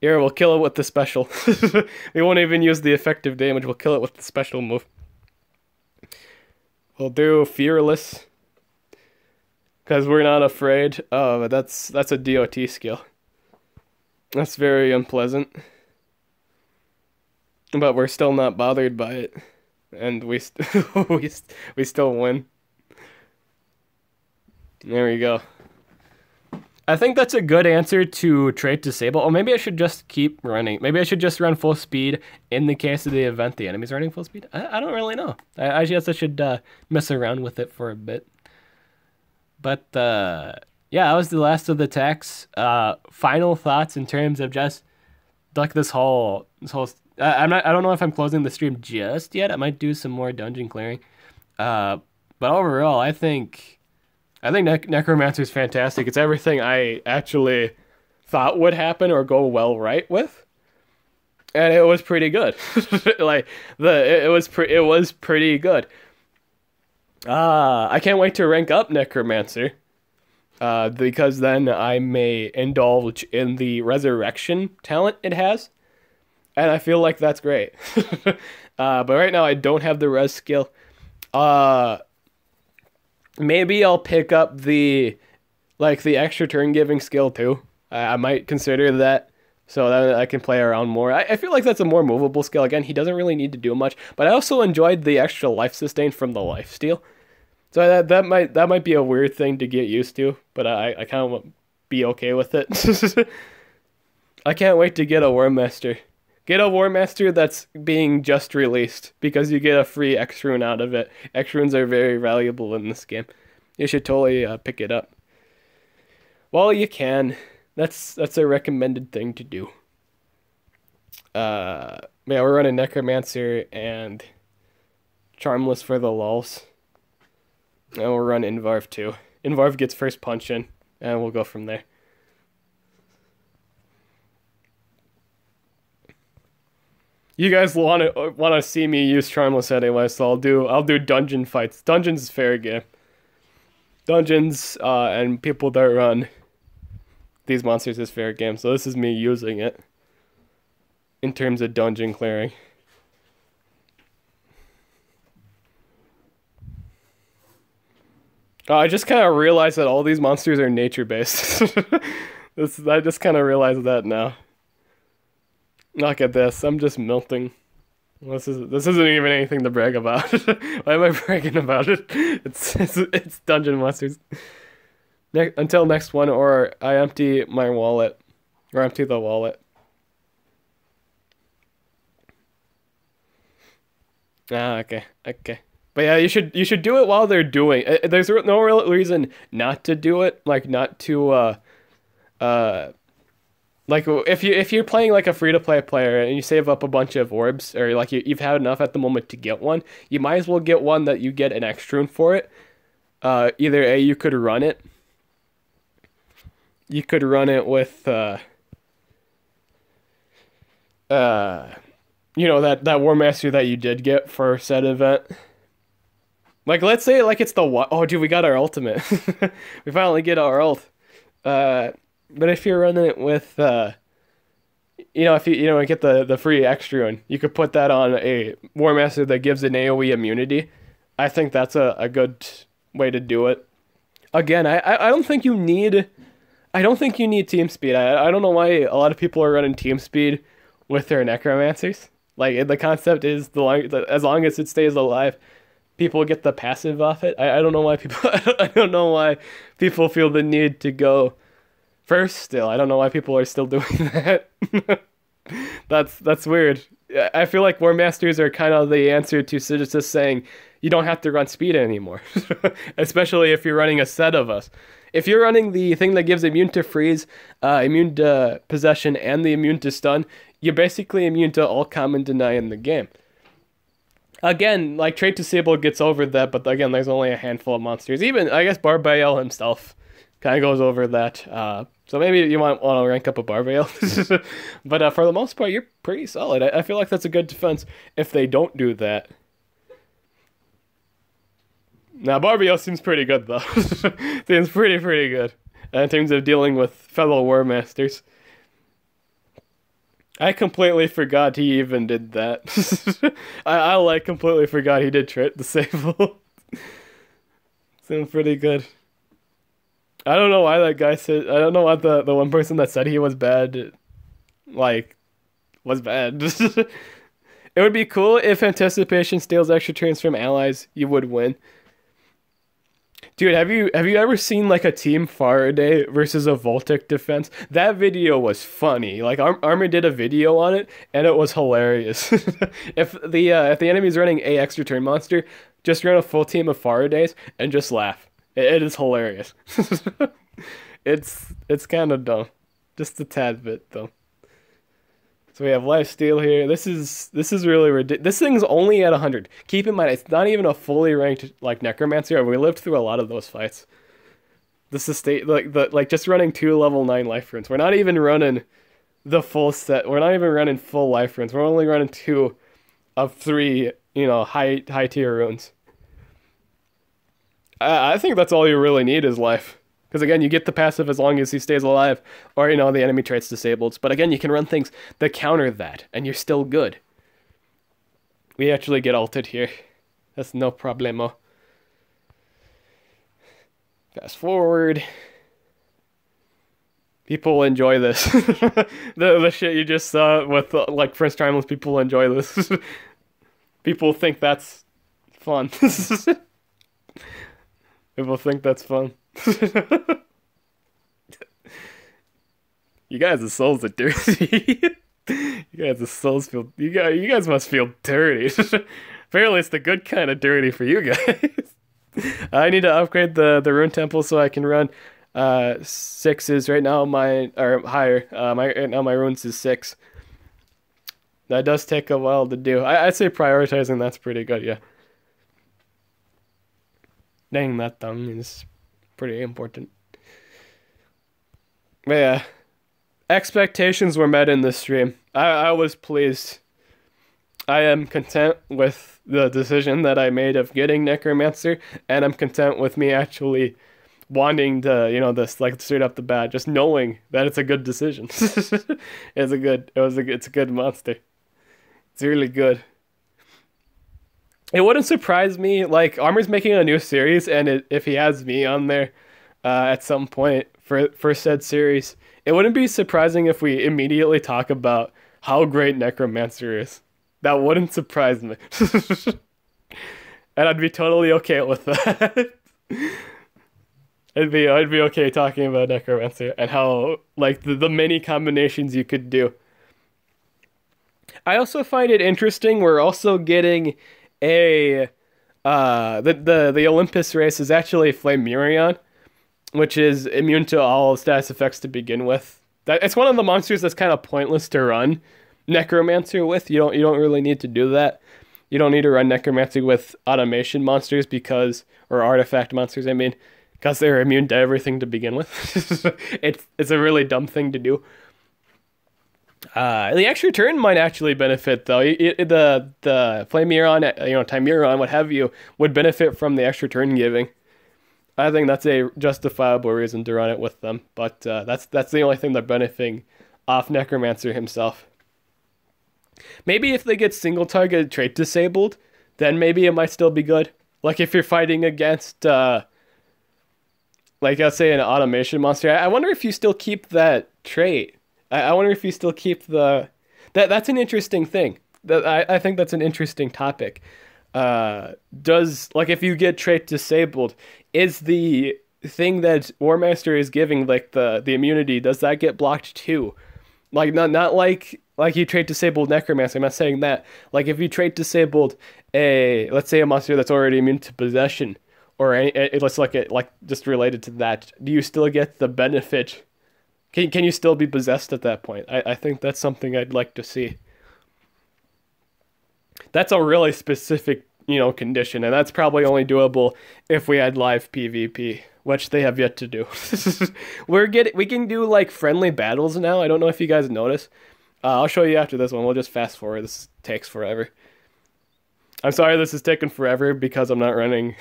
Here, we'll kill it with the special. We won't even use the effective damage. We'll kill it with the special move. We'll do Fearless, because we're not afraid. Oh, that's a DOT skill. That's very unpleasant. But we're still not bothered by it. And we still win. There we go. I think that's a good answer to trait disable. Or maybe I should just keep running. Maybe I should just run full speed in the case of the event the enemy's running full speed. I don't really know. I guess I should mess around with it for a bit. But yeah, that was the last of the attacks. Final thoughts in terms of just like this whole. I don't know if I'm closing the stream just yet. I might do some more dungeon clearing. But overall, I think I think Necromancer is fantastic. It's everything I actually thought would happen or go well right with, and it was pretty good. Like it was pretty good. I can't wait to rank up Necromancer, because then I may indulge in the resurrection talent it has, and I feel like that's great. But right now I don't have the res skill. Maybe I'll pick up the extra turn giving skill too. I might consider that, so that I can play around more. I feel like that's a more movable skill. Again, he doesn't really need to do much, but I also enjoyed the extra life sustain from the lifesteal. So that might be a weird thing to get used to, but I kind of be okay with it. I can't wait to get a warmaster. Get a warmaster that's being just released, because you get a free X rune out of it. X runes are very valuable in this game. You should totally pick it up. Well, you can. That's a recommended thing to do. Yeah, we're running Necromancer and Charmless for the lulz. And we'll run Invarv too. Invarv gets first punch in, and we'll go from there. You guys want to see me use Charmless anyway, so I'll do dungeon fights. Dungeons is fair game. Dungeons and people that run these monsters is fair game, so this is me using it in terms of dungeon clearing. I just kind of realized that all these monsters are nature-based. I just kind of realized that now. Look at this. I'm just melting. This isn't even anything to brag about. Why am I bragging about it? It's dungeon monsters. Until next one, or I empty my wallet, or empty the wallet. Okay. But yeah, you should do it while they're doing. There's no real reason not to do it. Like not to like if you're playing like a free-to-play player and you save up a bunch of orbs, or like you've had enough at the moment to get one, you might as well get one that you get an extra rune for it. Either you could run it. You could run it with you know, that warmaster that you did get for said event. Like, let's say like it's the oh dude, we got our ultimate. We finally get our ult. But if you're running it with, you know, if you get the free extra one, you could put that on a warmaster that gives an AoE immunity. I think that's a good way to do it. Again, I don't think you need team speed. I don't know why a lot of people are running team speed with their necromancers. Like, the concept is as long as it stays alive, people get the passive off it. I don't know why people I don't know why people feel the need to go first still. I don't know why people are still doing that. That's weird. I feel like warmasters are kind of the answer to just saying you don't have to run speed anymore. Especially if you're running a set of us. If you're running the thing that gives immune to freeze, immune to possession, and the immune to stun, you're basically immune to all common deny in the game. Again, like, Trait Disable gets over that, but again, there's only a handful of monsters. Even, I guess, Barbael himself kind of goes over that. So maybe you might want to rank up a Barbael. But for the most part, you're pretty solid. I feel like that's a good defense if they don't do that. Now, Barbael seems pretty good, though. Seems pretty good in terms of dealing with fellow warmasters. I completely forgot he even did that. I completely forgot he did Trait Disable. Seems pretty good. I don't know why that guy said... I don't know why the one person that said he was bad, like, was bad. It would be cool if Anticipation steals extra turns from allies. You would win. Dude, have you ever seen, like, a Team Faraday versus a Voltic defense? That video was funny. Like, Armor did a video on it, and it was hilarious. If the enemy's running a extra turn monster, just run a full team of Faradays and just laugh. It is hilarious. It's kind of dumb. Just a tad bit, though. So we have Lifesteal here. This is really ridiculous. This thing's only at 100. Keep in mind, it's not even a fully ranked, like, Necromancer. We lived through a lot of those fights. the sustain, like just running 2 level 9 life runes. We're not even running the full set. We're not even running full life runes. We're only running 2 of 3, you know, high tier runes. I think that's all you really need is life. Because again, you get the passive as long as he stays alive, or you know, the enemy trait's disabled. But again, you can run things that counter that, and you're still good. We actually get ulted here. That's no problemo. Fast forward. People will enjoy this. the shit you just saw with like Prince Timeless, people will enjoy this. People think that's fun. People think that's fun. You guys' souls are dirty. You guys' souls feel. You guys must feel dirty. Apparently, it's the good kind of dirty for you guys. I need to upgrade the rune temple so I can run 6s right now. Or higher. Right now my runes is 6. That does take a while to do. I'd say prioritizing that's pretty good. Yeah. Dang, that tongue is pretty important. But yeah, expectations were met in this stream. I was pleased. I am content with the decision that I made of getting Necromancer, and I'm content with me actually wanting to, you know, this like straight up the bat, just knowing that it's a good decision. It's a good monster. It's really good. It wouldn't surprise me, like, Armor's making a new series, and if he has me on there at some point for said series, it wouldn't be surprising if we immediately talk about how great Necromancer is. That wouldn't surprise me. And I'd be totally okay with that. I'd be okay talking about Necromancer and how, like, the many combinations you could do. I also find it interesting, we're also getting the Olympus race is actually Flamurion, which is immune to all status effects to begin with. It's one of the monsters that's kind of pointless to run Necromancer with. You don't really need to do that. You don't need to run Necromancer with automation monsters or artifact monsters, I mean, because they're immune to everything to begin with. It's a really dumb thing to do. The extra turn might actually benefit though. The Flameuron, you know, Timeuron, what have you, would benefit from the extra turn giving. I think that's a justifiable reason to run it with them. But that's the only thing they're benefiting off Necromancer himself. Maybe if they get single target trait disabled, then maybe it might still be good. Like if you're fighting against, like let's say an automation monster. I wonder if you still keep that trait. I wonder if you still keep the... That's an interesting thing. I think that's an interesting topic. If you get trait disabled, is the thing that Warmaster is giving, like the immunity, does that get blocked too? Like, not like you trait disabled Necromancer, I'm not saying that. Like, if you trait disabled let's say a monster that's already immune to possession, or it's like just related to that, do you still get the benefit? Can you still be possessed at that point? I think that's something I'd like to see. That's a really specific, you know, condition, and that's probably only doable if we had live PvP, which they have yet to do. We can do like friendly battles now. I don't know if you guys notice. I'll show you after this one. We'll just fast forward. This takes forever. I'm sorry this is taking forever because I'm not running...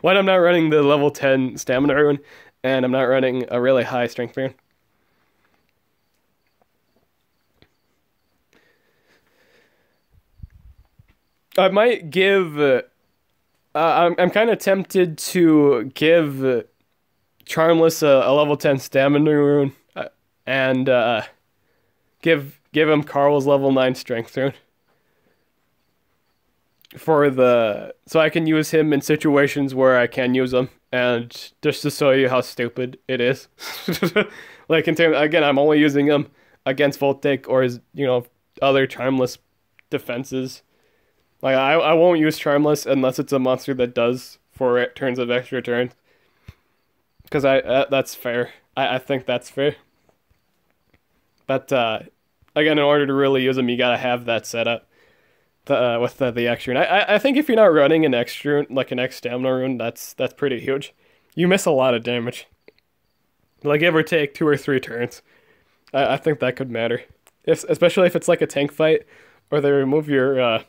I'm not running the level 10 stamina rune, and I'm not running a really high strength rune. I might give... I'm kind of tempted to give Charmless a level 10 stamina rune and give him Carl's level 9 strength rune. So I can use him in situations where I can use him, and just to show you how stupid it is. Like in terms, again, I'm only using him against Voltaic or other Charmless defenses. Like I won't use Charmless unless it's a monster that does 4 turns of extra turns. Because that's fair. I think that's fair. But again, in order to really use them, you gotta have that setup with the extra rune. I think if you're not running an extra, like an X stamina rune, that's pretty huge. You miss a lot of damage. like give or take 2 or 3 turns. I think that could matter, especially if it's like a tank fight, or they remove your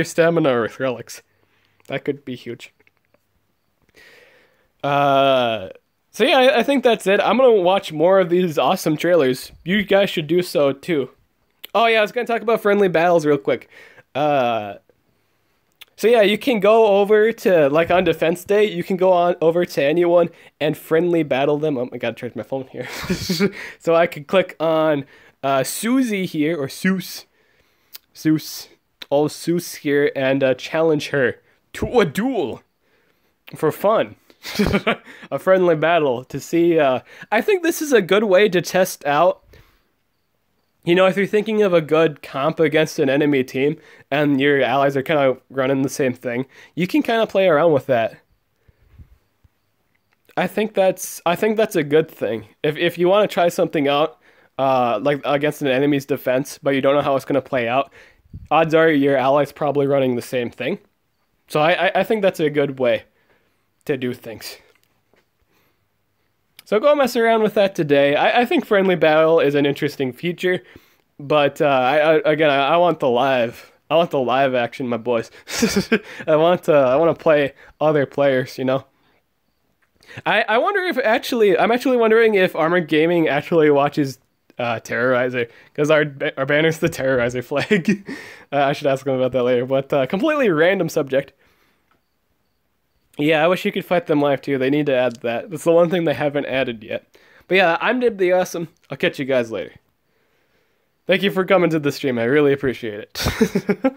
stamina or relics. That could be huge. So yeah, I think that's it. I'm gonna watch more of these awesome trailers. You guys should do so too. Oh yeah, I was gonna talk about friendly battles real quick. So yeah, you can go over to, like on defense day, you can go on over to anyone and friendly battle them. Oh, I gotta charge my phone here. So I could click on Susie here, or Seuss, old Seuss here, and challenge her to a duel for fun. A friendly battle to see. I think this is a good way to test out. You know, if you're thinking of a good comp against an enemy team and your allies are kind of running the same thing, you can kind of play around with that. I think that's a good thing. If you want to try something out, like against an enemy's defense, but you don't know how it's going to play out, odds are your allies probably running the same thing. So I think that's a good way to do things. So go mess around with that today. I think friendly battle is an interesting feature, but I want the live. I want the live action, my boys. I want to play other players. You know. I wonder if I'm actually wondering if Armored Gaming actually watches Terrorizer, because our banner's the Terrorizer flag. I should ask them about that later. But completely random subject. Yeah, I wish you could fight them live too. They need to add that. That's the one thing they haven't added yet. But yeah, I'm Dib the Awesome. I'll catch you guys later. Thank you for coming to the stream. I really appreciate it.